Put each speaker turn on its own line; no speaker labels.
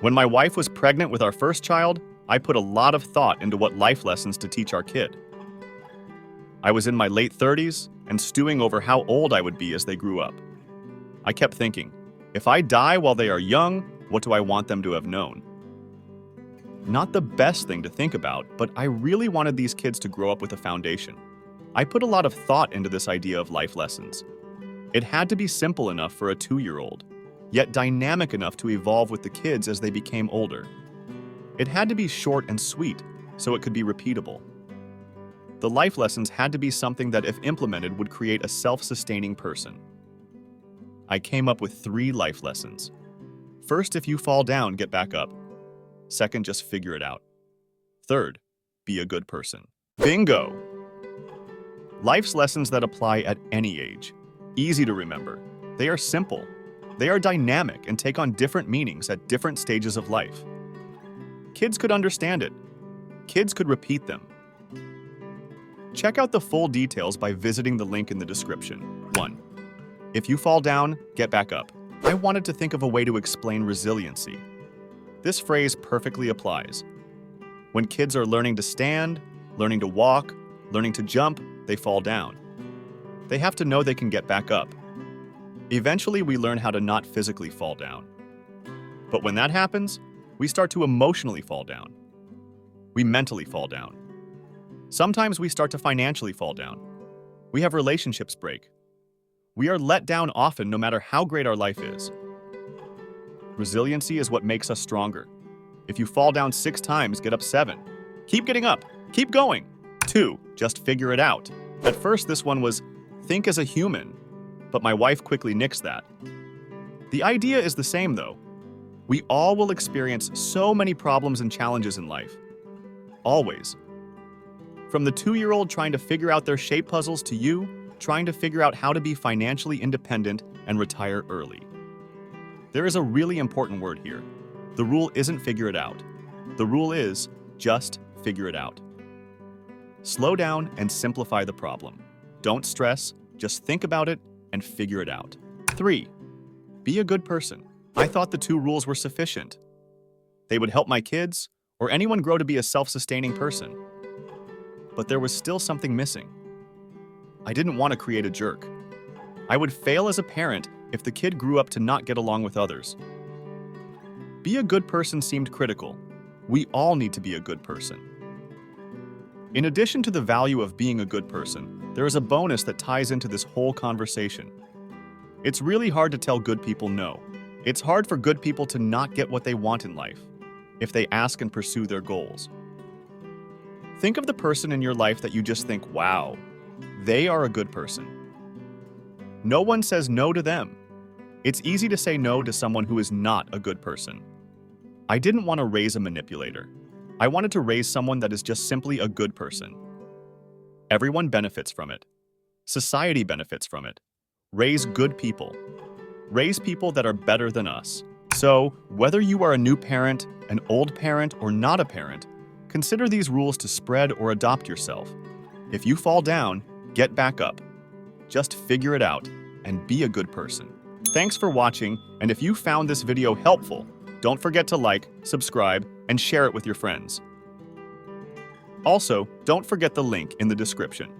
When my wife was pregnant with our first child, I put a lot of thought into what life lessons to teach our kid. I was in my late 30s and stewing over how old I would be as they grew up. I kept thinking, if I die while they are young, what do I want them to have known? Not the best thing to think about, but I really wanted these kids to grow up with a foundation. I put a lot of thought into this idea of life lessons. It had to be simple enough for a 2-year-old, yet dynamic enough to evolve with the kids as they became older. It had to be short and sweet, so it could be repeatable. The life lessons had to be something that, if implemented, would create a self-sustaining person. I came up with 3 life lessons. First, if you fall down, get back up. Second, just figure it out. Third, be a good person. Bingo! Life's lessons that apply at any age. Easy to remember. They are simple. They are dynamic and take on different meanings at different stages of life. Kids could understand it. Kids could repeat them. Check out the full details by visiting the link in the description. 1. If you fall down, get back up. I wanted to think of a way to explain resiliency. This phrase perfectly applies. When kids are learning to stand, learning to walk, learning to jump, they fall down. They have to know they can get back up. Eventually, we learn how to not physically fall down. But when that happens, we start to emotionally fall down. We mentally fall down. Sometimes we start to financially fall down. We have relationships break. We are let down often no matter how great our life is. Resiliency is what makes us stronger. If you fall down 6 times, get up 7. Keep getting up. Keep going. 2. Just figure it out. At first, this one was think as a human, but my wife quickly nixed that. The idea is the same, though. We all will experience so many problems and challenges in life. Always. From the 2-year-old trying to figure out their shape puzzles to you trying to figure out how to be financially independent and retire early. There is a really important word here. The rule isn't figure it out. The rule is just figure it out. Slow down and simplify the problem. Don't stress, just think about it and figure it out. 3. Be a good person. I thought the 2 rules were sufficient. They would help my kids or anyone grow to be a self-sustaining person. But there was still something missing. I didn't want to create a jerk. I would fail as a parent if the kid grew up to not get along with others. Be a good person seemed critical. We all need to be a good person. In addition to the value of being a good person, there is a bonus that ties into this whole conversation. It's really hard to tell good people no. It's hard for good people to not get what they want in life if they ask and pursue their goals. Think of the person in your life that you just think, wow, they are a good person. No one says no to them. It's easy to say no to someone who is not a good person. I didn't want to raise a manipulator. I wanted to raise someone that is just simply a good person. Everyone benefits from it. Society benefits from it. Raise good people. Raise people that are better than us. So, whether you are a new parent, an old parent, or not a parent, consider these rules to spread or adopt yourself. If you fall down, get back up. Just figure it out and be a good person. Thanks for watching, and if you found this video helpful, don't forget to like, subscribe, and share it with your friends. Also, don't forget the link in the description.